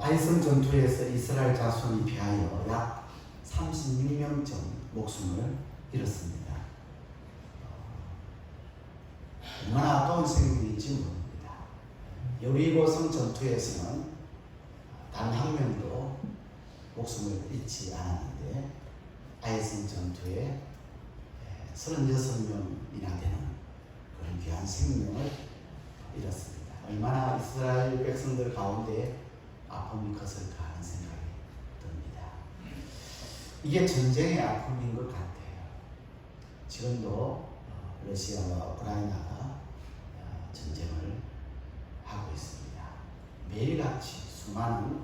아이성 전투에서 이스라엘 자손이 피하여 약 36명쯤 목숨을 잃었습니다. 얼마나 아까운 생명인지 모릅니다. 여리고성 전투에서는 단 한 명도 목숨을 잃지 않았는데 아이성 전투에 36명이나 되는 그런 귀한 생명을 잃었습니다. 얼마나 이스라엘 백성들 가운데 아픔이 컸을까 하는 생각이 듭니다. 이게 전쟁의 아픔인 것 같아요. 지금도 러시아와 우크라이나가 전쟁을 하고 있습니다. 매일같이 수많은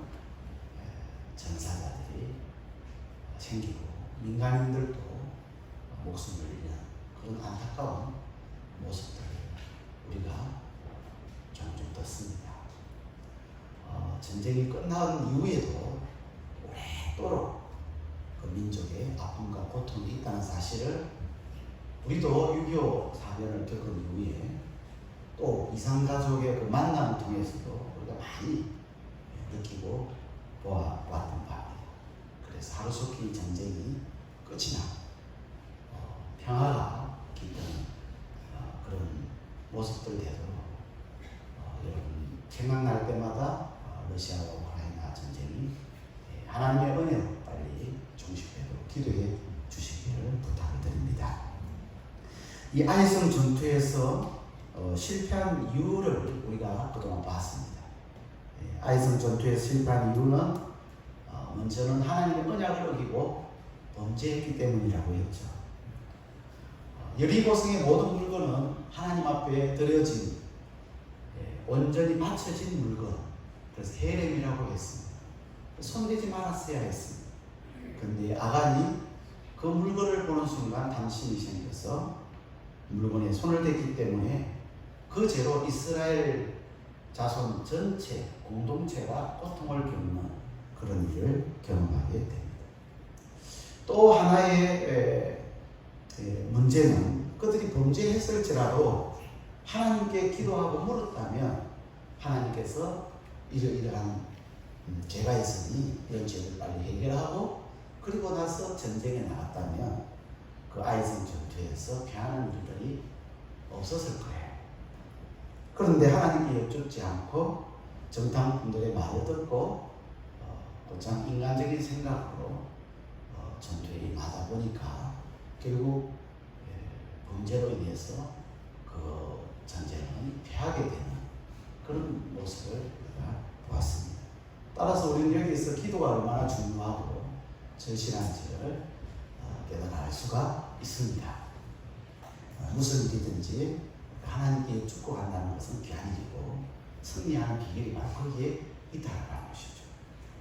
전사자들이 생기고 민간인들도 목숨을 잃는 그런 안타까운 모습들을 우리가 종종 듣습니다. 전쟁이 끝난 이후에도 오랫도록 그 민족의 아픔과 고통이 있다는 사실을 우리도 6.25 사변을 겪은 이후에 또 이산가족의 그 만남을 통해서도 우리가 많이 느끼고 보았던 바입니다. 그래서 하루속히 전쟁이 끝이 나고 평화가 깃드는 그런 모습들 되도록 여러분 생각날 때마다 러시아와 우크라이나 전쟁이 하나님의 은혜로 빨리 종식되도록 기도해 주시기를 부탁을 드립니다. 이 아이성 전투에서 실패한 이유를 우리가 그동안 봤습니다. 아이성 전투에서 실패한 이유는 먼저는 하나님의 언약을 어기고 범죄했기 때문이라고 했죠. 여리고성의 모든 물건은 하나님 앞에 드려진 온전히 바쳐진 물건, 그래서 헤렘이라고 했습니다. 손대지 말았어야 했습니다. 그런데 아간이 그 물건을 보는 순간 당신이 생겨서 물건에 손을 댔기 때문에 그 죄로 이스라엘 자손 전체 공동체가 고통을 겪는 그런 일을 경험하게 됩니다. 또 하나의 문제는 그들이 범죄했을지라도 하나님께 기도하고 물었다면 하나님께서 이러이러한 죄가 있으니 이런 죄를 빨리 해결하고 그리고 나서 전쟁에 나갔다면 그 아이성 전투에서 피하는 일들이 없었을 거예요. 그런데 하나님께 여쭙지 않고 정탐꾼들의 말을 듣고 곧장 인간적인 생각으로 전투에 임하다 보니까 결국 범죄로 인해서 그 전쟁은 패하게 되는 그런 모습을 우리가 보았습니다. 따라서 우리는 여기서 기도가 얼마나 중요하고 절실한지를 깨달아 알 수가 있습니다. 무슨 일이든지 하나님께 여쭙고 간다는 것은 귀한 일이고 승리하는 비결이 바로 거기에 있다는 것이죠.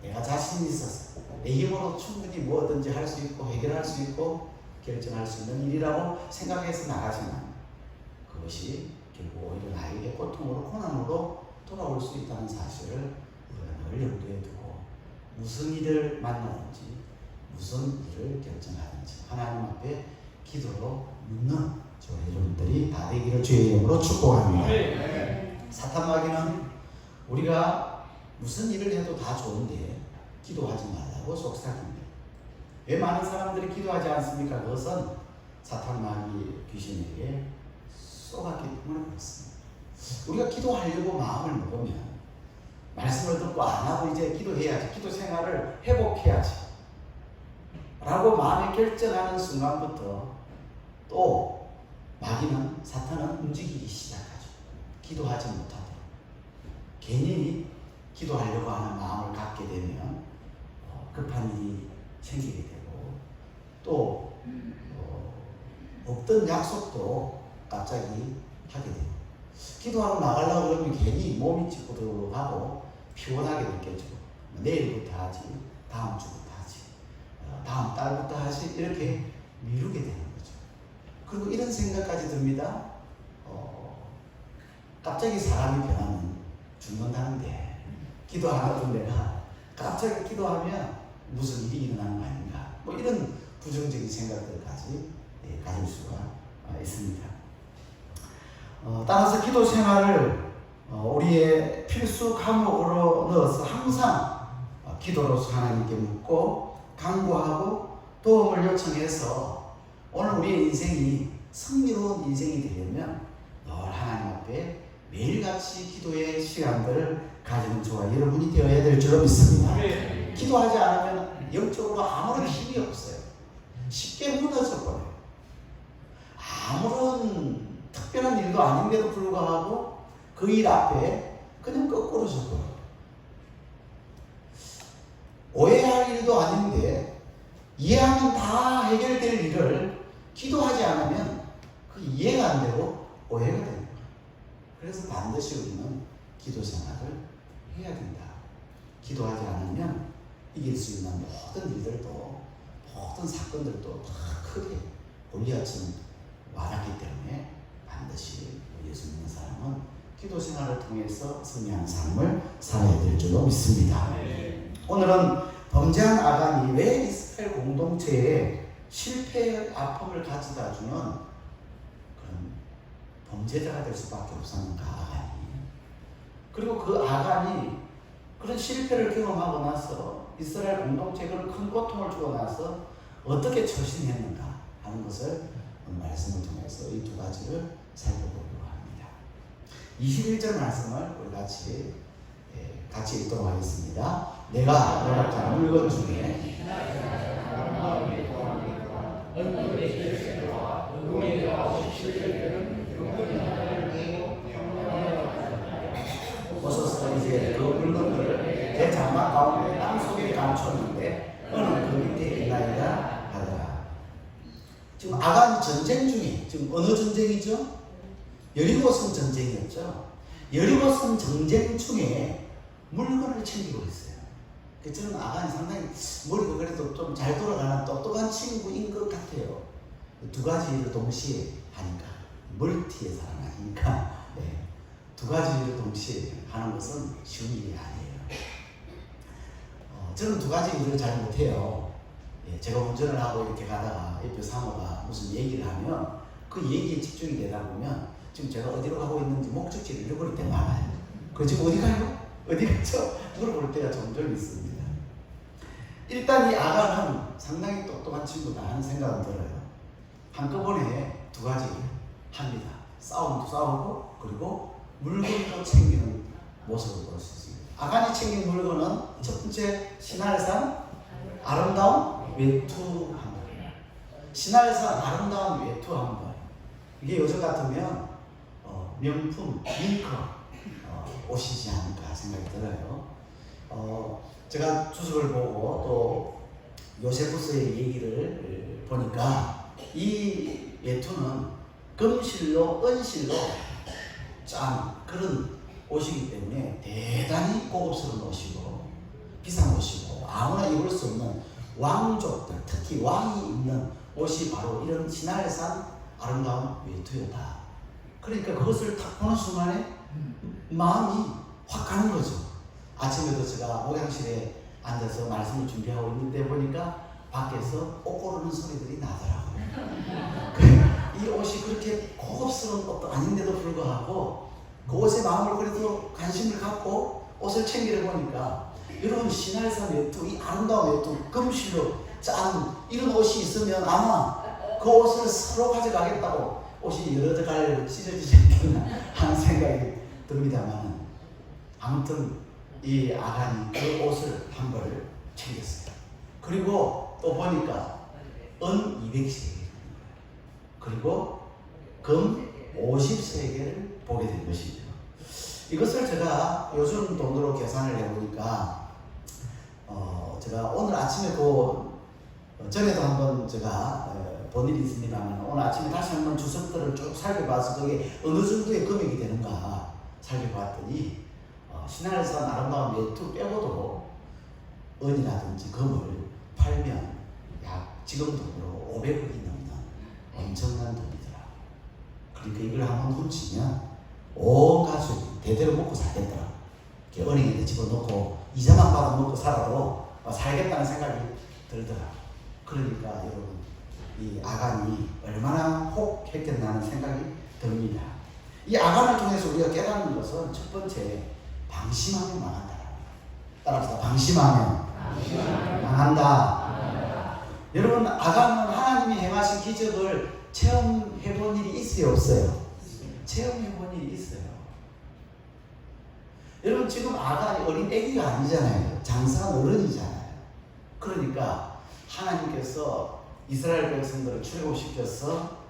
내가 자신이 있어서 내 힘으로 충분히 뭐든지 할 수 있고 해결할 수 있고 결정할 수 있는 일이라고 생각해서 나가지만 그것이 결국 오히려 나에게 고통으로 고난으로 돌아올 수 있다는 사실을 우리가 늘 염두에 두고 무슨 일을 만나든지 무슨 일을 결정하든지 하나님 앞에 기도로 묻는 저희 여러분들이 다 되기를 주의 이름으로 축복합니다. 사탄 마귀는 우리가 무슨 일을 해도 다 좋은데 기도하지 말라고 속삭입니다. 왜 많은 사람들이 기도하지 않습니까? 그것은 사탄 마귀 귀신에게 쏘았기 때문에 그렇습니다. 우리가 기도하려고 마음을 먹으면 말씀을 듣고 안 하고 이제 기도해야지, 기도 생활을 회복해야지 라고 마음에 결정하는 순간부터 또 마귀는, 사탄은 움직이기 시작하죠. 기도하지 못하도록. 괜히 기도하려고 하는 마음을 갖게 되면 급한 일이 생기게 되고 또 없던 약속도 갑자기 하게 돼요. 기도하러 나가려고 그러면 괜히 몸이 찌뿌둥하고 피곤하게 느껴지고 내일부터 하지, 다음 주부터 하지, 다음 달부터 하지 이렇게 미루게 되는 거죠. 그리고 이런 생각까지 듭니다. 갑자기 사람이 변하면 죽는다는데 기도 안 하던 내가 갑자기 기도하면 무슨 일이 일어나는 거 아닌가, 뭐 이런 부정적인 생각들까지 가질 수가 있습니다. 따라서 기도 생활을 우리의 필수 과목으로 넣어서 항상 기도로서 하나님께 묻고 간구하고 도움을 요청해서 오늘 우리의 인생이 승리로운 인생이 되려면 늘 하나님 앞에 매일같이 기도의 시간들을 가지는 저와 여러분이 되어야 될 줄로 믿습니다. 기도하지 않으면 영적으로 아무런 힘이 없어요. 쉽게 무너져 버려요. 아무런 특별한 일도 아닌데도 불구하고 그 일 앞에 그냥 거꾸로 져버려요. 오해할 일도 아닌데 이해하면 다 해결될 일을 기도하지 않으면 그 이해가 안 되고 오해가 됩니다. 그래서 반드시 우리는 기도 생활을 해야 된다. 기도하지 않으면 이길 수 있는 모든 일들도 모든 사건들도 다 크게 골리앗처럼 와닿기 때문에 반드시 예수 믿는 사람은 기도 생활을 통해서 승리하는 삶을 살아야 될 줄로 믿습니다. 오늘은 범죄한 아간이 왜 이스라엘 공동체에 실패의 아픔을 가져다 주는 그런 범죄자가 될 수밖에 없었는가, 아간이. 그리고 그 아간이 그런 실패를 경험하고 나서 이스라엘 공동체에 그런 큰 고통을 주고 나서 어떻게 처신했는가 하는 것을 오늘 말씀을 통해서 이 두 가지를 살펴보려고 합니다. 21절 말씀을 우리 같이 읽도록 하겠습니다. 내가 노력한 물건 중에 보소서 이제 그 물건들을 내 장막 가운데 땅 속에 감췄는데 너는 그 밑에 있나이다 하더라. 지금 아간 전쟁 중에 지금 어느 전쟁이죠? 여리고성 전쟁이었죠. 여리고성 전쟁 중에 물건을 챙기고 있어요. 저는 아간이 상당히 머리가 그래도 좀 잘 돌아가는 똑똑한 친구인 것 같아요. 두 가지를 동시에 하니까 멀티에 살아나니까 두 가지를 동시에 하는 것은 쉬운 일이 아니에요. 저는 두 가지 일을 잘 못해요. 제가 운전을 하고 이렇게 가다가 옆에 사모가 무슨 얘기를 하면 그 얘기에 집중이 되다 보면 지금 제가 어디로 가고 있는지 목적지를 잃어버릴 때가 많아요. 그 지금 어디 가요? 어디 갔죠? 물어볼 때가 종종 있습니다. 일단 이 아간은 상당히 똑똑한 친구다 하는 생각은 들어요. 한꺼번에 두 가지 합니다. 싸움도 싸우고 그리고 물건도 챙기는 모습을 볼 수 있습니다. 아간이 챙긴 물건은 첫 번째 시날산 아름다운 외투 한 벌. 시날산 아름다운 외투 한 벌. 이게 요즘 같으면 명품 링커 옷이지 않을까 생각이 들어요. 제가 주석을 보고 또 요세푸스의 얘기를 보니까 이 외투는 금실로 은실로 짠 그런 옷이기 때문에 대단히 고급스러운 옷이고 비싼 옷이고 아무나 입을 수 없는 왕족들 특히 왕이 입는 옷이 바로 이런 시날산 아름다운 외투였다. 그러니까 그것을 딱 보는 순간에 마음이 확 가는 거죠. 아침에도 제가 목양실에 앉아서 말씀을 준비하고 있는데 보니까 밖에서 옷 고르는 소리들이 나더라고요. 이 옷이 그렇게 고급스러운 옷도 아닌데도 불구하고 그 옷에 마음을 그래도 관심을 갖고 옷을 챙기려 보니까 여러분 시날산 외투, 이 아름다운 외투, 금실로 짠 이런 옷이 있으면 아마 그 옷을 서로 가져가겠다고 옷이 여러 갈래로 찢어지지 않겠나 하는 생각이 듭니다만 아무튼 이 아간이 그 옷을 한 벌을 챙겼어요. 그리고 또 보니까 은 200세겔 그리고 금 50세겔을 보게 된 것이죠. 이것을 제가 요즘 돈으로 계산을 해보니까 제가 오늘 아침에 전에도 한번 제가 본 일이 있습니다만 오늘 아침에 다시 한번 주석들을 쭉 살펴봐서 그게 어느 정도의 금액이 되는가 살펴봤더니 시날산 아름다운 외투 빼고도 은이라든지 금을 팔면 약 지금 돈으로 500억이 넘는 엄청난 돈이더라. 그러니까 이걸 한번 훔치면 온 가족이 대대로 먹고 살겠더라. 은행에 집어넣고 이자만 받아 먹고 살아도 살겠다는 생각이 들더라. 그러니까 여러분 이 아간이 얼마나 혹했겠나 하는 생각이 듭니다. 이 아간을 통해서 우리가 깨닫는 것은 첫 번째 방심하면 망한다. 따라서 방심하면 당한다. 여러분, 아간은 하나님이 행하신 기적을 체험해 본 일이 있어요, 없어요? 체험해 본 일이 있어요. 여러분, 지금 아간이 어린 애기가 아니잖아요. 장성한 어른이잖아요. 그러니까 하나님께서 이스라엘 백성들을 출애굽시켜서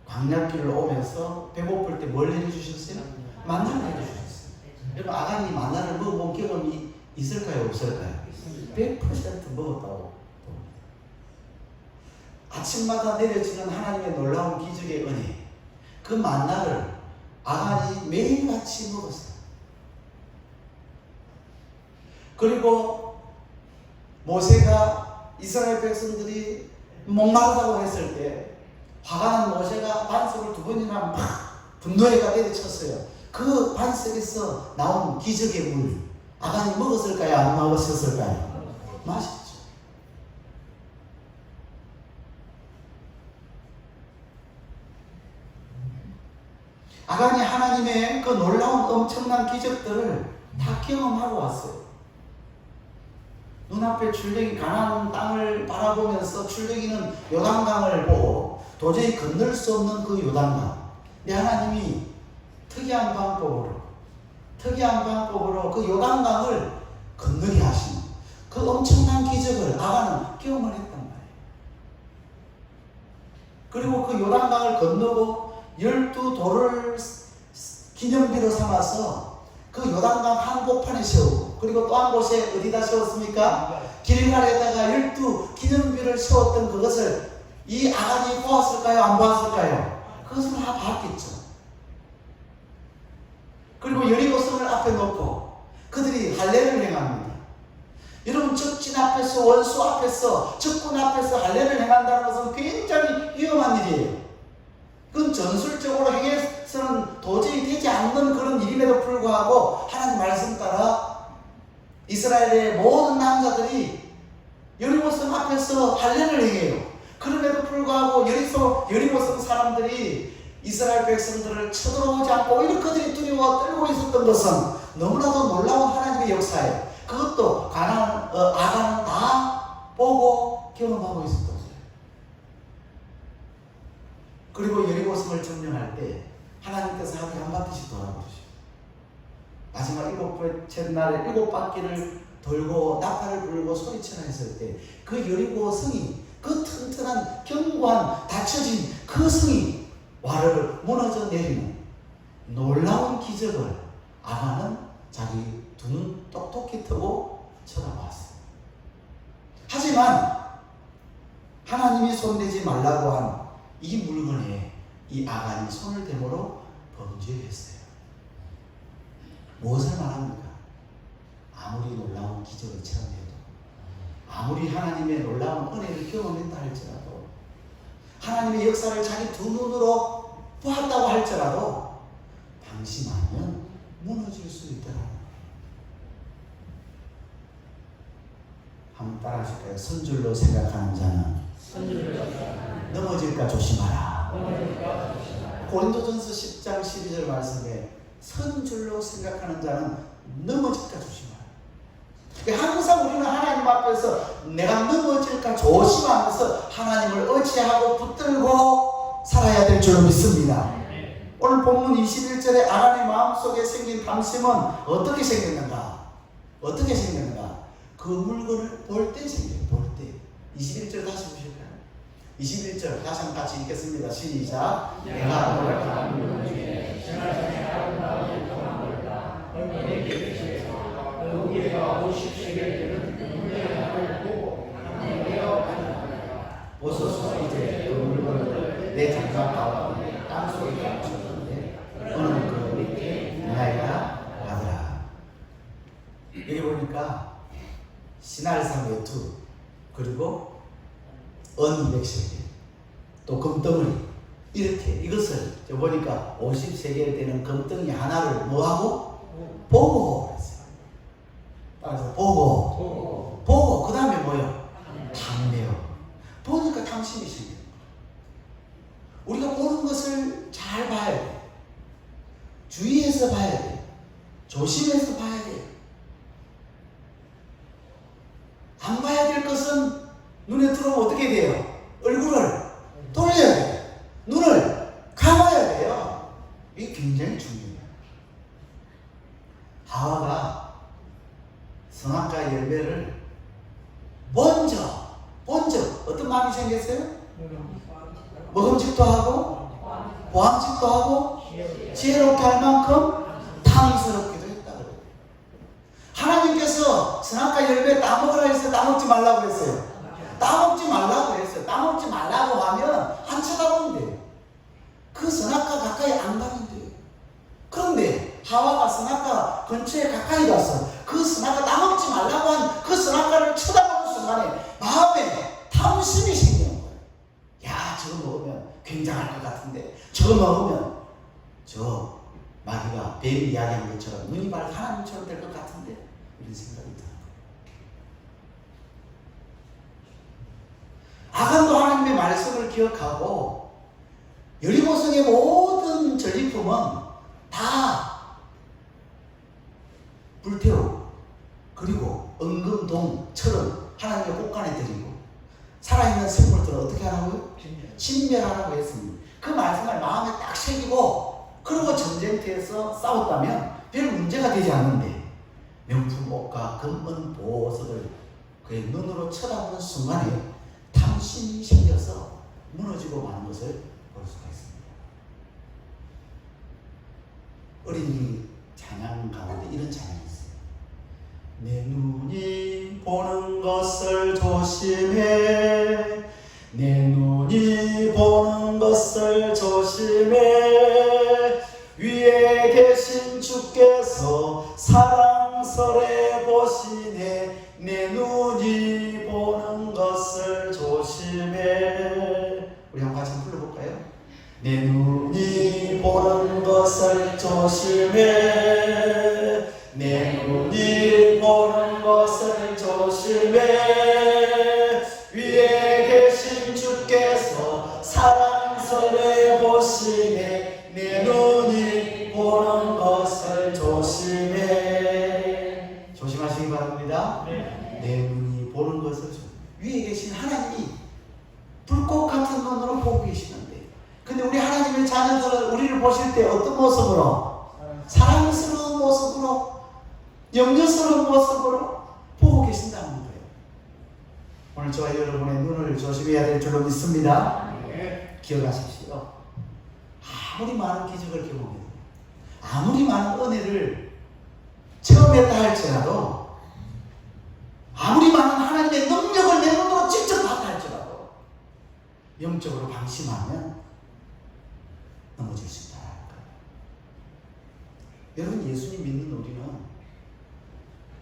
광야길을 오면서 배고플 때 뭘 내려주셨어요? 만나를 내려주셨어요. 여러분, 아간이 만나를 먹어본 경험이 있을까요, 없을까요? 100% 먹었다고 봅니다. 아침마다 내려지는 하나님의 놀라운 기적의 은혜, 그 만나를 아간이 매일같이 먹었어요. 그리고 모세가 이스라엘 백성들이 목마르다고 했을 때 화가 난 모세가 반석을 2번이나 막 분노해가 내리쳤어요. 그 반석에서 나온 기적의 물, 아간이 먹었을까요? 안 먹었을까요? 마셨죠. 아간이 하나님의 그 놀라운 엄청난 기적들을 다 경험하고 왔어요. 눈앞에 출애굽이 가나안 땅을 바라보면서 출애굽이는 요단강을 보고 도저히 건널 수 없는 그 요단강. 근데 하나님이 특이한 방법으로 그 요단강을 건너게 하시는 그 엄청난 기적을 아간은 경험을 했단 말이에요. 그리고 그 요단강을 건너고 12돌을 기념비로 삼아서 그 요단강 한복판에 세우고, 그리고 또 한 곳에 어디다 세웠습니까? 길갈에다가 12 기념비를 세웠던 그것을 이 아간이 보았을까요? 안 보았을까요? 그것을 다 봤겠죠. 그리고 여리고성을 앞에 놓고 그들이 할례를 행합니다. 여러분, 적진 앞에서, 원수 앞에서, 적군 앞에서 할례를 행한다는 것은 굉장히 위험한 일이에요. 그건 전술적으로 행해서는 도저히 되지 않는 그런 일임에도 불구하고 하나님 말씀 따라 이스라엘의 모든 남자들이 여리고성 앞에서 할례를 행해요. 그럼에도 불구하고 여리고성 사람들이 이스라엘 백성들을 쳐들어오지 않고 오히려 그들이 두려워 떨고 있었던 것은 너무나도 놀라운 하나님의 역사예요. 그것도 아간은 다 보고 경험하고 있었던 거예요. 그리고 여리고성을 점령할 때 하나님께서 하루에 한 바퀴씩 돌아보시고 마지막 7번째 날에 7바퀴를 돌고 나팔을 불고 소리치라 했을 때 그 여리고성이, 그 튼튼한 견고한 닫혀진 그 성이 와르르 무너져 내리는 놀라운 기적을 아간은 자기 두 눈 똑똑히 뜨고 쳐다봤어요. 하지만 하나님이 손대지 말라고 한 이 물건에 이 아간이 손을 대므로 범죄했어요. 무엇을 말합니까? 아무리 놀라운 기적을 체험해도, 아무리 하나님의 놀라운 은혜를 경험했다 할지라도, 하나님의 역사를 자기 두 눈으로 보았다고 할지라도 방심하면 무너질 수 있더라. 한번 따라 하실까요? 선줄로 생각하는 자는 넘어질까 조심하라. 고린도전서 10장 12절 말씀에 선줄로 생각하는 자는 넘어질까 조심하라. 항상 우리는 하나님 앞에서 내가 넘어질까 조심하면서 하나님을 의지하고 붙들고 살아야 될 줄로 믿습니다. 오늘 본문 21절에 아간의 마음속에 생긴 탐심은 어떻게 생겼는가? 그 물건을 볼 때 생겨요. 볼 때. 21절 다시 보실까요? 21절 다시 한번 같이 읽겠습니다. 시작. 내가 노력한 물건 중에 지나전에 아름다운 일통한 걸다. 얼마나 기쁘시겠어. 그 무게가 50세겔 되는 그 물건을 보고 내가 가져가라. 보소서 이제 그 물건을 내 장갑 가운데 땅속에 감췄는데 너는 그 밑에 나이가 가더라. 여기 보니까 시날산 외투, 그리고 은 200세겔, 또 금덩어리, 이렇게 이것을 보니까 50세겔 되는 금덩이 하나를 뭐하고? 보고 했어요. 따라서 보고 그 다음에 뭐요? 탐내요. 보니까 탐심이 생겨요. 우리가 보는 것을 잘 봐야 돼. 주의해서 봐야 돼. 조심해서 봐야 돼. 안 봐야 될 것은 눈에 들어오면 어떻게 돼요? 얼굴을 돌려야 돼요. 눈을 감아야 돼요. 이게 굉장히 중요해요. 하와가 선악과 열매를 먼저 어떤 마음이 생겼어요? 먹음직도 하고 보암직도 하고 지혜롭게 할 만큼 탐스럽기도 했다 그래요. 하나님께서 선악과 열매 따먹으라 했어요? 따먹지 말라고 했어요? 따먹지 말라고 했어요. 따먹지 말라고 하면 안 쳐다보는데요. 그 선악과 가까이 안 가는데요. 그런데 하와가 선악과 근처에 가까이 가서 그 선악과 따먹지 말라고 한 그 선악과를 쳐다보는 순간에 마음에 탐심이 생기는 거예요. 야, 저거 먹으면 굉장할 것 같은데, 저거 먹으면 저 마귀가 뱀이 이야기한 것처럼 눈이 밝은 하나님처럼 될 것 같은데, 이런 생각이 들어요. 아간도 하나님의 말씀을 기억하고 여리고성의 모든 전리품은 다 불태우고, 그리고 은금동처럼 하나님의 곳간에 드리고, 살아있는 생물들을 어떻게 하라고요? 진멸하라고 했습니다. 그 말씀을 마음에 딱 새기고, 그리고 전쟁터에서 싸웠다면 별 문제가 되지 않는데, 명품 옷과 금은 보석을 그의 눈으로 쳐다보는 순간에 탐심이 생겨서 무너지고 마는 것을 볼 수가 있습니다. 어린이 찬양 가운데 이런 찬양이 있어요. 내 눈이 보는 것을 조심해, 내 눈이 보는 것을 조심해, 위에 계신 주께서 사랑스레 보시네, 내 눈이 보는 것을 조심해. 우리 한번 같이 불러볼까요? 내 눈이 보는 것을 조심해, 내 눈이 보는 것을 조심해, 위에 계신 주께서 사랑스레 보시네, 내 눈이 보는 것을 조심해. 조심하시기 바랍니다. 내 눈이 보는 것을 위에 계신 하나님이 불꽃 같은 눈으로 보고 계시는데, 근데 우리 하나님의 자녀들은 우리를 보실 때 어떤 모습으로? 사랑스러운 모습으로, 염려스러운 모습으로 보고 계신다는 거예요. 오늘 저와 여러분의 눈을 조심해야 될 줄로 믿습니다. 기억하십시오. 아무리 많은 기적을 경험해도, 아무리 많은 은혜를 체험했다 할지라도, 아무리 많은 하나님의 능력을 내 눈으로 직접 봤다 할지라도 영적으로 방심하면 넘어질 수 있다는 거예요. 여러분, 예수님 믿는 우리는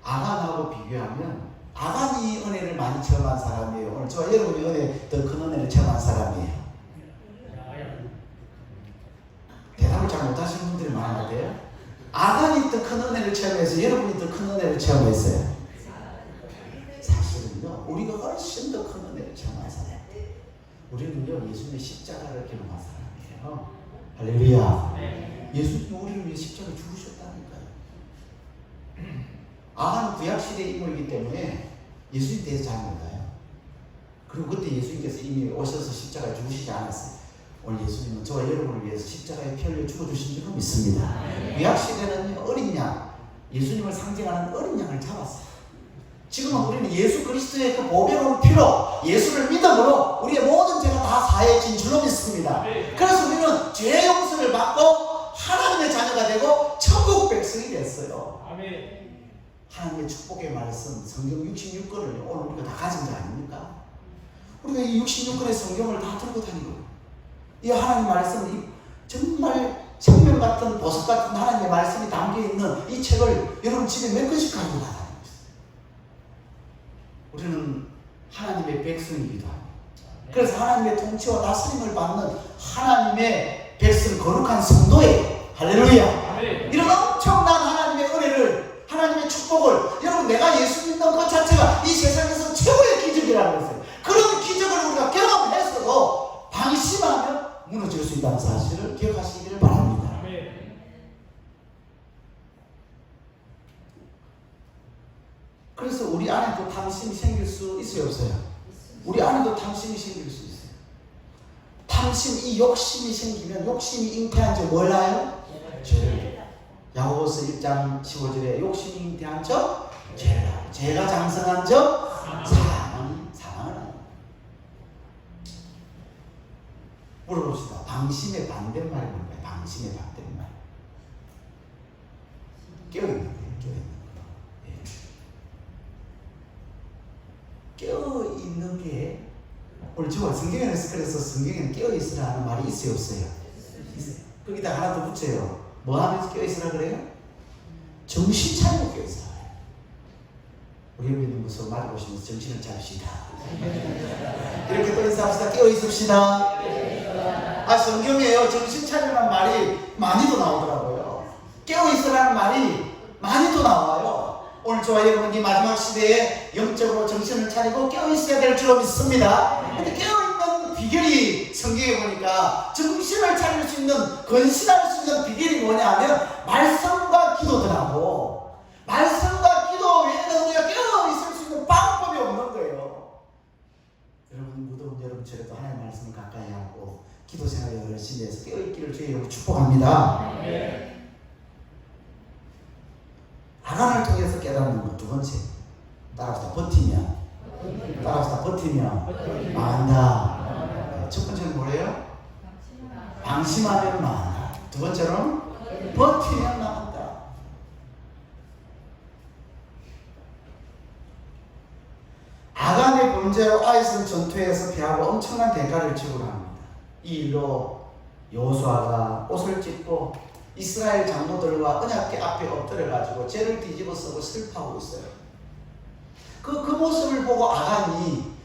아간하고 비교하면, 아간이 은혜를 많이 체험한 사람이에요. 오늘 저와 여러분이 은혜, 더 큰 은혜를 체험한 사람이에요. 대답을 잘 못하시는 분들이 많은데요. 아간이 더 큰 은혜를 체험해서 여러분이 더 큰 은혜를 체험했어요. 사실은요, 우리가 훨씬 더 큰 은혜를 체험한 사람. 우리는요, 예수님의 십자가를 경험한 사람이에요. 할렐루야. 예수님이 우리를 위해 십자가에 죽으셨다니까요. 아간은 구약시대의 인물이기 때문에 예수님 대해서 잘 몰라요. 그리고 그때 예수님께서 이미 오셔서 십자가에 죽으시지 않았어요. 오늘 예수님은 저와 여러분을 위해서 십자가에 피 흘려 죽어주신 줄로 믿습니다. 구약시대는 어린 양, 예수님을 상징하는 어린 양을 잡았어요. 지금은 우리는 예수 그리스도의 그 보배로운 피로, 예수를 믿음으로 우리의 모든 죄가 다 사해진 줄로 믿습니다. 그래서 우리는 죄 용서를 받고 하나님의 자녀가 되고 천국 백성이 됐어요. 하나님의 축복의 말씀, 성경 66권을 오늘 우리가 다 가진 거 아닙니까? 우리가 이 66권의 성경을 다 들고 다니고, 이 하나님 말씀은 정말 생명 같은 보석 같은 하나님의 말씀이 담겨있는 이 책을 여러분 집에 몇 권씩 가지고 다니고 있어요. 우리는 하나님의 백성이기도 합니다. 그래서 하나님의 통치와 다스림을 받는 하나님의 백성, 거룩한 성도예요. 할렐루야. 이런 엄청난 하나님의 은혜를, 하나님의 축복을, 여러분, 내가 예수 믿는 것 자체가 이 세상에서 최고의 기적이라는 것을, 그런 기적을 우리가 경험했어도 방심하면 무너질 수 있다는 사실을 기억하시기를 바랍니다. 그래서 그래서 우리 안에도 탐심이 생길 수 있어요, 없어요? 우리 안에도 탐심이 생길 수 있어요. 탐심, 이 욕심이 생기면 욕심이 잉태한 적 몰라요? 죄를. 야고보서 1장 15절에 욕심이 잉태한 적 죄를. 죄가 장성한 적 사망을 하는. 물어봅시다. 방심의 반대말이 뭔가요? 방심의 반대말. 깨어있는 거예요. 깨어있는 게 오늘 저 성경에는 그래서 성경에는 깨어있으라 하는 말이 있어요, 없어요? 있어요. 거기다 하나 더 붙여요. 뭐 하면서 깨어있으라 그래요? 정신 차리고 깨어있으라. 우리 옆에 있는 모습 말해보시면서 정신을 차립시다. 이렇게 또 인사합시다. 깨어있읍시다. 성경에요, 정신 차리라는 말이 많이도 나오더라고요. 깨어있으라는 말이 많이도 나와요. 오늘 저와 여러분이 마지막 시대에 영적으로 정신을 차리고 깨어있어야 될 줄로 믿습니다. 근데 깨어있는 비결이 성경에 보니까 정신을 차릴 수 있는, 건신할 수 있는 비결이 뭐냐면 말씀과 기도더라고. 말씀과 기도 외에는 우리가 깨어있을 수 있는 방법이 없는 거예요. 여러분, 무더운 여름철에도 하나님의 말씀을 가까이 하고 기도 생활을 열심히 해서 깨어있기를 주의 이름으로 축복합니다. 하나님을 통해서 깨닫는 것. 두 번째, 따라합시다. 버티면. 따라합시다. 버티면 망한다. 첫 번째는 뭐래요? 방심하면 망한다. 두 번째로는 버티면 망한다. 아간의 범죄로 아이스 전투에서 패하고 엄청난 대가를 지불 합니다. 이 일로 여호수아가 옷을 찢고 이스라엘 장로들과 언약궤 앞에 엎드려가지고 죄를 뒤집어 쓰고 슬퍼하고 있어요. 그 모습을 보고 아간이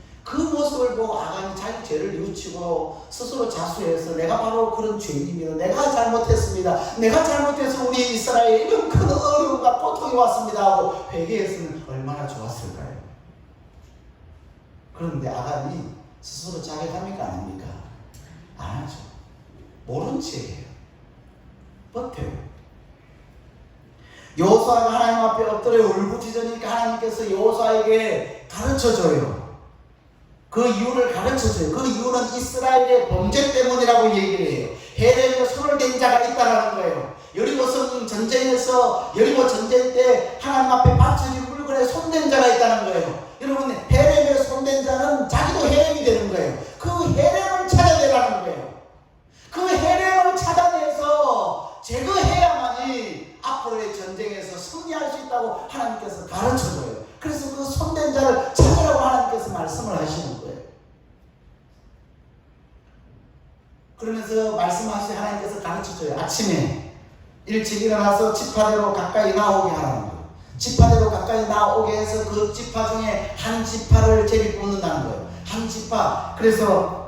자기 죄를 뉘우치고 스스로 자수해서 내가 바로 그런 죄인입니다. 내가 잘못했습니다. 내가 잘못해서 우리 이스라엘에 이런 큰 어려움과 고통이 왔습니다 하고 회개했으면 얼마나 좋았을까요? 그런데 아간이 스스로 자백합니까? 안 합니까? 안 하죠. 모른 채예요. 버텨요. 여호수아가 하나님 앞에 엎드려 울부짖으니까 하나님께서 여호수아에게 가르쳐줘요. 그 이유를 가르쳐줘요. 그 이유는 이스라엘의 범죄 때문이라고 얘기를 해요. 헤렘에 손을 댄 자가 있다는 거예요. 여리고 전쟁 때 하나님 앞에 바쳐진 물건에 손댄 자가 있다는 거예요. 여러분, 헤렘에 손댄 자는 자기도 헤렘이 되는 거예요. 그 헤렘을 찾아내라는 거예요. 그 헤렘을 찾아내서 제거해야만이 앞으로의 전쟁에서 승리할 수 있다고 하나님께서 가르쳐줘요. 그래서 그 손댄 자를 찾으라고 하나님께서 말씀을 하시는 거예요. 그러면서 말씀하신 하나님께서 가르쳐줘요. 아침에 일찍 일어나서 지파대로 가까이 나오게 하라는 거예요. 지파대로 가까이 나오게 해서 그 지파 중에 한 지파를 제비 뽑는다는 거예요. 한 지파. 그래서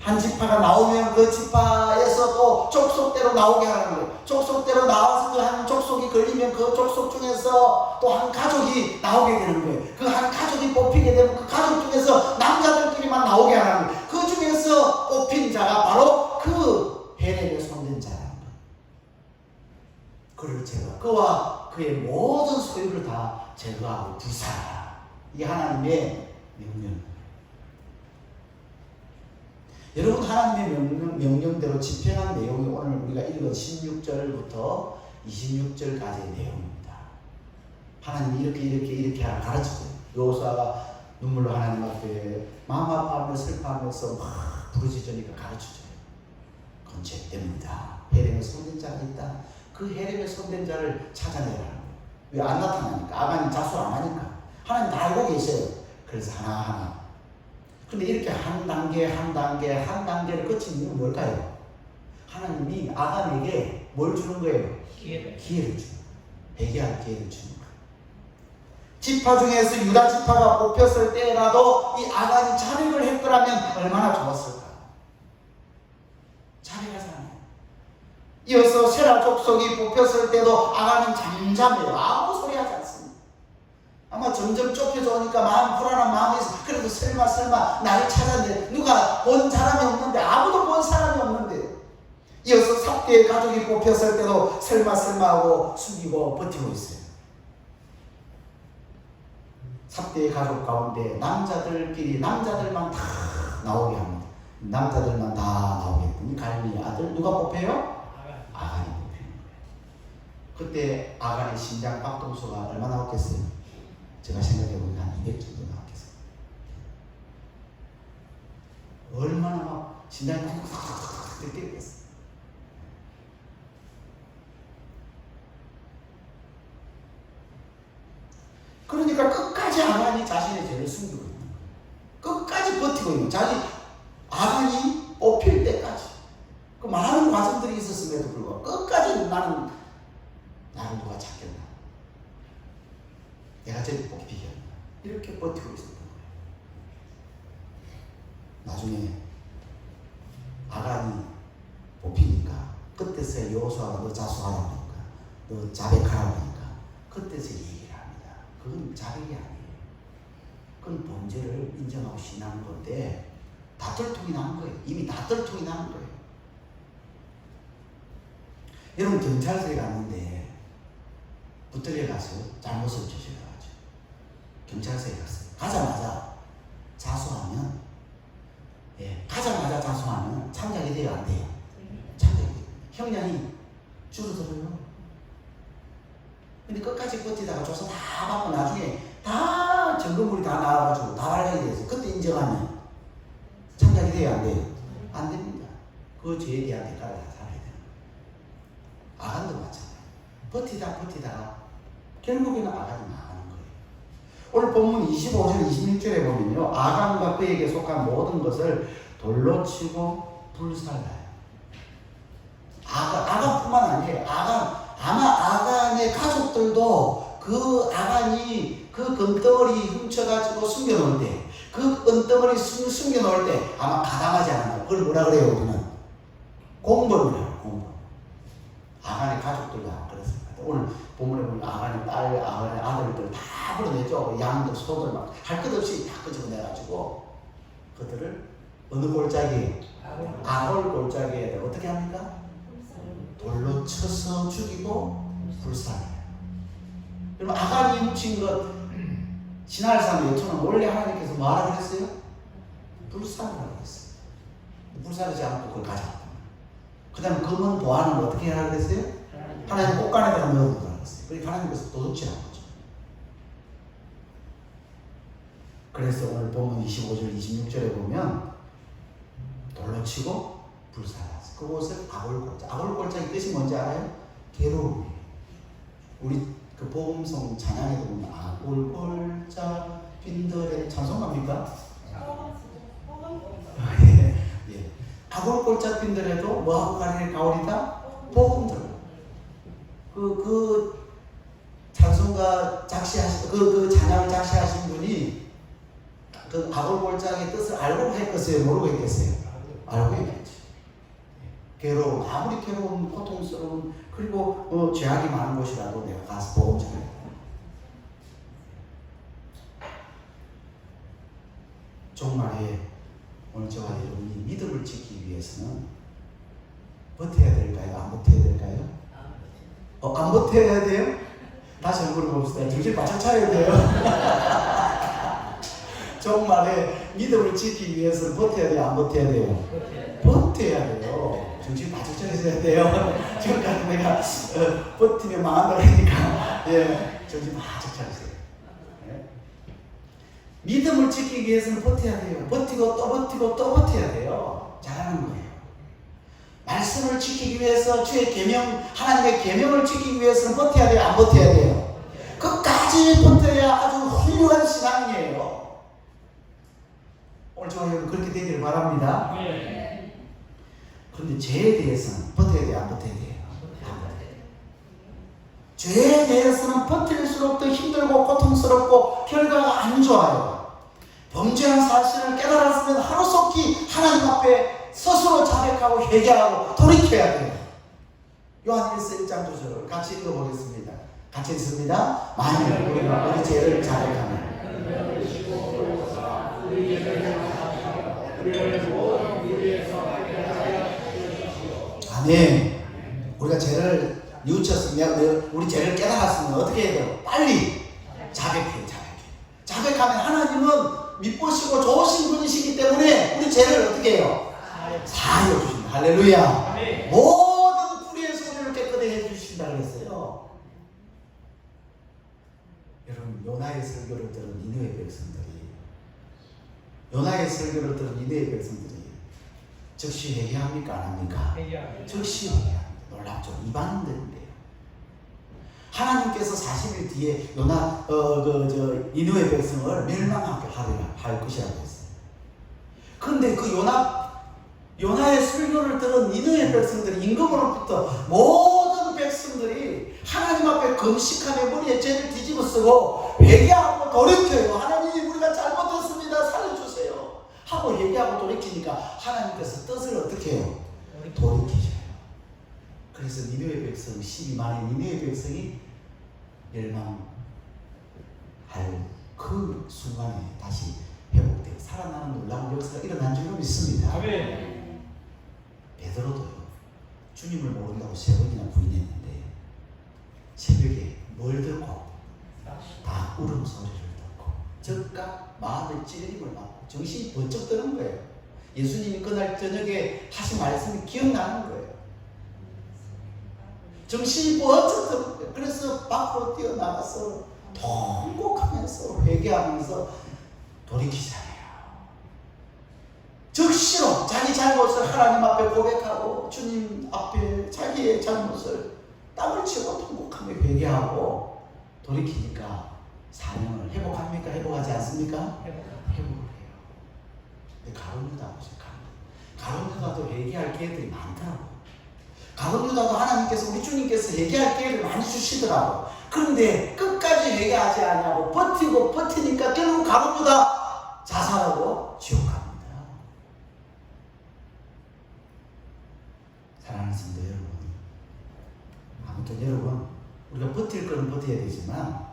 한 지파가 나오면 그 지파에서 또 족속대로 나오게 하는 거예요. 족속대로 나와서 그 한 족속이 걸리면 그 족속 중에서 또 한 가족이 나오게 되는 거예요. 그 한 가족이 뽑히게 되면 그 가족 중에서 남자들끼리만 나오게 하는 거예요. 그 중에서 뽑힌 자가 바로 그 헤렘에 손댄 자라는 거예요. 그를 제거, 그와 그의 모든 소유를 다 제거하고 불사하라. 이게 하나님의 명령. 여러분, 하나님의 명령대로 집행한 내용이 오늘 우리가 읽은 16절부터 26절까지의 내용입니다. 하나님이 이렇게 가르쳐줘요. 여호수아가 눈물로 하나님 앞에 마음 아파하며 슬퍼하면서 막 부르짖으니까 가르쳐줘요. 그건 죄 때문이다. 헤렘에 손댄 자가 있다. 그 헤렘에 손댄 자를 찾아내라는 거예요. 왜 안 나타나니까? 아간이 자수 안 하니까. 하나님 다 알고 계세요. 그래서 하나하나. 근데 이렇게 한 단계를 거친 이유는 뭘까요? 하나님이 아간에게 뭘 주는 거예요? 기회를 주는 거예요. 회개할 기회를 주는 거예요. 지파 중에서 유다 지파가 뽑혔을 때라도 이 아간이 자백을 했더라면 얼마나 좋았을까? 자백하지 않아요. 이어서 세라 족속이 뽑혔을 때도 아간은 잠잠해요. 아무 소리 하지 않습니다. 아마 점점 좁혀져 오니까 마음 불안한 마음이 있어. 그래도 설마 나를 찾았는데 누가 본 사람이 없는데, 아무도 본 사람이 없는데. 이어서 삽개의 가족이 뽑혔을 때도 설마 하고 숨기고 버티고 있어요. 3대의 가족 가운데 남자들끼리 남자들만 다 나오게 합니다. 남자들만 다 나오게 했더니 갈미의 아들 누가 뽑혀요? 아간이 뽑히는 거예요. 그때 아간의 심장 박동수가 얼마 나왔겠어요? 제가 생각해보니까 한 200 정도 나왔겠어요. 얼마나 막 심장이 팍팍팍 뛰겠어요. 그러니까 끝까지 아간이 자신의 죄를 숨기고 있는 거예요. 끝까지 버티고 있는 거예요. 아간이 뽑힐 때까지. 그 많은 과정들이 있었음에도 불구하고 끝까지 나를 누가 찾겠나, 내가 제일 뽑히겠나, 이렇게 버티고 있었던 거예요. 나중에 아간이 뽑히니까 그때서야 여호수아가 너 자수하라고 하니까, 너 자백하라고 하니까 그때서 얘기를 합니다. 그건 자백이 아니에요. 그건 범죄를 인정하고 신하는 건데 다툴통이 나는 거예요. 이미 다툴통이 나는 거예요. 여러분 경찰서에 갔는데 붙들려 가서 잘못을 저질러가지고 경찰서에 갔어요. 가자마자 자수하면, 가자마자 자수하면 참작이 돼요, 안 돼요? 참작이 돼요. 형량이 줄어들어요. 근데 끝까지 버티다가 조사 다 받고 나중에 다 증거물이 다 나와가지고 다 발각이 돼서 그때 인정하면 참작이 돼요, 안 돼요? 안 됩니다. 그 죄에 대한 대가를 다 살아야 돼요. 아간도 마찬가지예요. 버티다가 결국에는 아간이 망하는 거예요. 오늘 본문 25절 26절에 보면요, 아간과 그에게 속한 모든 것을 돌로 치고 불살라요. 아간뿐만 아니에요. 아마 아간의 가족들도 그 아간이 그 금덩어리 훔쳐가지고 숨겨놓을 때, 그 은덩어리 숨겨놓을 때 아마 가담하지 않았나. 그걸 뭐라 그래요, 우리는? 공범이라고, 공범. 아간의 가족들도 안 그랬습니다. 오늘 본문에 보면 아간의 딸, 아간의 아들들 다 불러내죠. 양들, 소들 막 할 것 없이 다 끄집어내가지고 그들을 어느 골짜기에? 아골 골짜기에 어떻게 합니까? 돌로 쳐서 죽이고 불살해요. 그럼 아간이 훔친 것, 시날산 요청은 원래 하나님께서 뭐하라 그랬어요? 불살하라고 그랬어요. 불살하지 않고 그걸 가져갔다. 그 다음에 검은 보화는 어떻게 하라 그랬어요? 하나님 꽃간에다가 넣어두라고 그랬어요. 그러니까 하나님께서 도둑질한 거죠. 그래서 오늘 본문 25절 26절에 보면 돌로 치고 불살하였어요. 그곳을 아골골짜. 아골골짜의 뜻이 뭔지 알아요? 괴로움이에요. 우리 그 복음성 찬양에도 보면 아골골짜 빈들의 찬송가입니까? 예. 아골골짜 빈들에도 뭐하고 가오리다? 복음들. 그 찬송가 작시하신 그 찬양을 작시하신 분이 그 아골골짜의 뜻을 알고 했겠어요? 모르고 했겠어요? 알고 했겠죠. 괴로움, 아무리 괴로움, 고통스러운, 그리고 죄악이 많은 곳이라도 내가 가서 복음 전해. 정말에 오늘 저와 여러분이 믿음을 지키기 위해서는 버텨야 될까요? 안 버텨야 될까요? 안 버텨야 돼요? 다시 한번 물어봅시다. 정신 바짝 차려야 돼요. 정말에 믿음을 지키기 위해서는 버텨야 돼요? 안 버텨야 돼요? 버텨야 돼요. 정신 바짝 차려야 돼요. 지금까지 내가 버티면 망한다고 하니까 정신 바짝 차리세요. 믿음을 지키기 위해서는 버텨야 돼요. 버티고 또 버티고 또 버텨야 돼요. 잘하는 거예요. 말씀을 지키기 위해서 주의 계명, 하나님의 계명을 지키기 위해서는 버텨야 돼요. 안 버텨야 돼요. 끝까지 버텨야 아주 훌륭한 신앙이에요. 오늘 저와 여러분 그렇게 되기를 바랍니다. 그런데 죄에 대해서는 버텨야 돼요? 안 버텨야 돼요? 안 버텨야 돼요. 죄에 대해서는 버틸수록 더 힘들고 고통스럽고 결과가 안 좋아요. 범죄한 사실을 깨달았으면 하루속히 하나님 앞에 스스로 자백하고 회개하고 돌이켜야 돼요. 요한일서 1장 9절을 같이 읽어보겠습니다. 같이 읽습니다. 만일 우리가 우리 죄를 자백하면 아멘. 우리가 죄를 뉘우쳤으면, 우리 죄를 깨달았으면 어떻게 해야 돼요? 빨리 자백해요. 고백하면 하나님은 미쁘시고 좋으신 분이시기 때문에 우리 죄를 어떻게 해요? 사하여 주신다. 할렐루야. 아멘. 모든 불의의 소리를 깨끗하게 해주신다 그랬어요. 여러분, 요나의 설교를 들은 니느웨 백성들이, 요나의 설교를 들은 니느웨 백성들이 즉시 회개합니까? 안 합니까? 즉시 회개합니다. 놀랍죠. 이방인들인데요. 하나님께서 40일 뒤에 니느웨 백성을 멸망하게 할 것이라고 했어요. 그런데 그 요나의 설교를 들은 니느웨 백성들이, 임금으로부터 모든 백성들이 하나님 앞에 금식하며 머리에 죄를 뒤집어 쓰고 회개하고 돌이켜요. 하나님, 우리가 잘못했습니다. 살려주세요 하고 회개하고 돌이키니까 하나님께서 뜻을 어떻게 해요? 돌이키셔요. 그래서 니느웨 백성 12만의 니느웨 백성이 멸망할 그 순간에 다시 회복되고 살아나는 놀라운 역사가 일어난 줄로 믿습니다. 아멘. 베드로도요, 주님을 모른다고 3번이나 부인했는데 새벽에 뭘 듣고? 다 울음소리를 듣고 즉각 마음의 찔림을 받고 정신이 번쩍 드는 거예요. 예수님이 그날 저녁에 하신 말씀이 기억나는 거예요. 정신이 번쩍 드는 거예요. 그래서 밖으로 뛰어나가서 통곡하면서 회개하면서 돌이키잖아요. 즉시로 자기 잘못을 하나님 앞에 고백하고 주님 앞에 자기의 잘못을 땀을 치고 통곡하며 회개하고 돌이키니까 사명을 회복합니까? 회복하지 않습니까? 회복을 해요. 근데 가룟 유다 보세요. 가룟 유다도 회개할 기회들이 많더라고요. 가룟 유다도 하나님께서, 우리 주님께서 회개할 기회를 많이 주시더라고요. 그런데 끝까지 회개하지 않냐고 버티니까 결국 가룟 유다 자살하고 지옥 갑니다. 사랑하는 성도 여러분, 아무튼 여러분, 우리가 버틸 거는 버텨야 되지만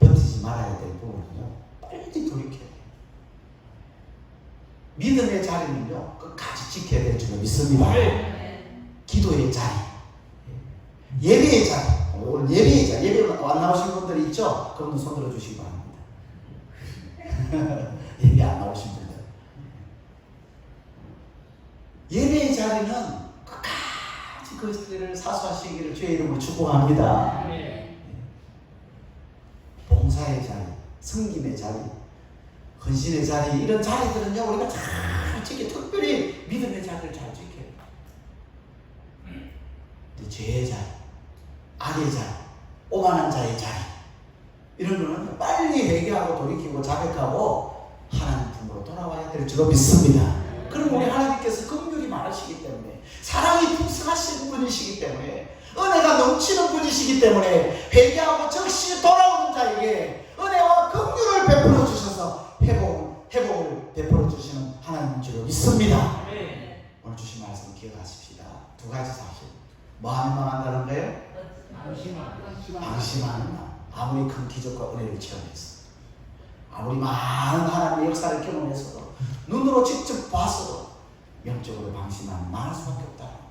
버티지 말아야 될 부분은요, 빨리 돌이켜야 돼요. 믿음의 자리는요, 끝까지 지켜야 될 줄 믿습니다. 기도의 자리, 예배의 자리, 오늘 예배의 자리, 예배 안 나오신 분들 있죠? 그럼 손 들어주시기 바랍니다. 예배 안 나오신 분들, 예배의 자리는 끝까지 그 자리를 사수하시기를 주의 이름으로 축복합니다. 봉사의 자리, 섬김의 자리, 헌신의 자리, 이런 자리들은요, 우리가 잘 지켜, 특별히 믿음의 자리를 잘 지켜요. 근데 죄의 자리, 악의 자리, 오만한 자의 자리, 이런 거는 빨리 회개하고 돌이키고 자백하고 하나님 품으로 돌아와야 될 줄로 믿습니다. 그럼 우리 하나님께서 긍휼이 많으시기 때문에, 사랑이 풍성하신 분이시기 때문에, 은혜가 넘치는 분이시기 때문에 회개하고 즉시 돌아오는 자에게 은혜와 긍휼을 베풀어 주셔서 회복을 베풀어 주시는 하나님인 줄로 믿습니다. 오늘 주신 말씀 기억하십시다. 두 가지 사실. 마음이 망한다는 거예요? 방심하는 마음. 아무리 큰 기적과 은혜를 체험했어, 아무리 많은 하나님의 역사를 경험했어도, 눈으로 직접 봐서도 영적으로 방심하는 망할 수밖에 없다는 거예요.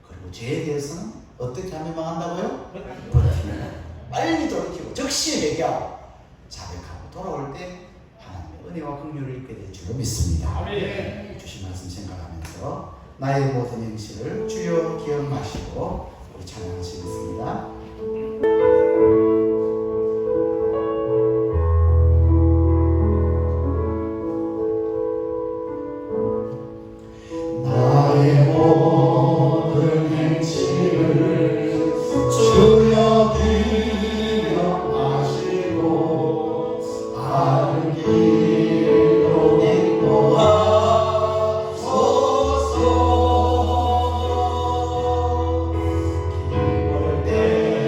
그리고 죄에 대해서는 어떻게 하면 망한다고요? 버티면, 빨리 돌이키고 즉시 회개하고 자백하고 돌아올 때 하나님의 은혜와 긍휼을 입게 될 줄로 믿습니다. 아멘. 주신 말씀 생각하면서 나의 모든 행실을 주여 기억하시고 우리 찬양하시겠습니다. 때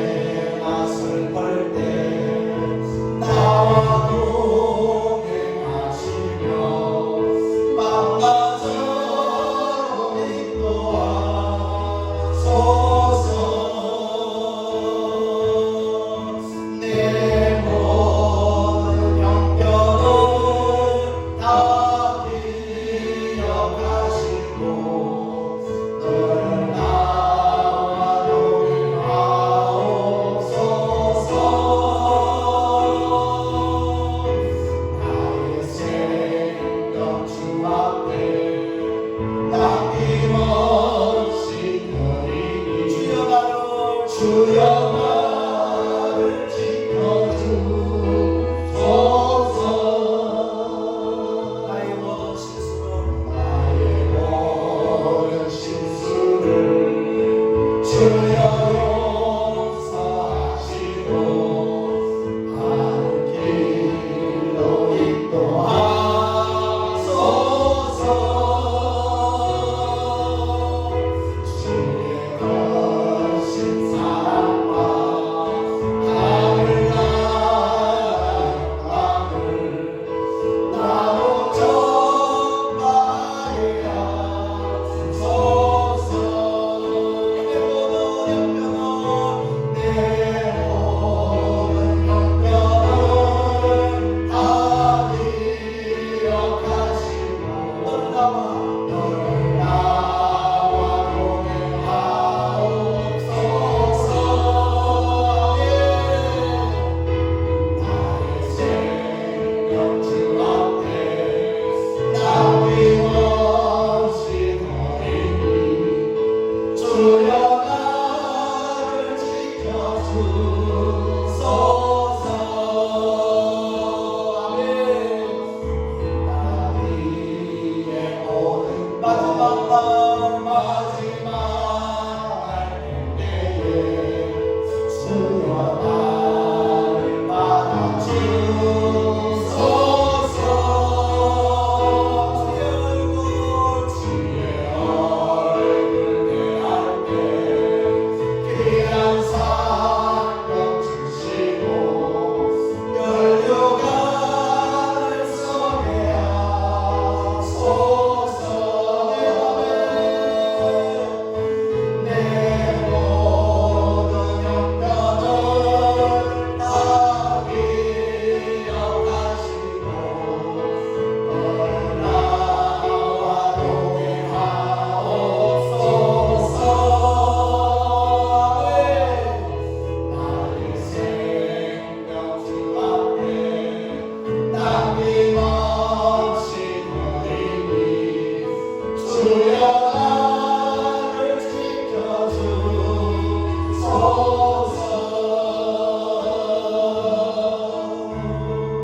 할렐루야.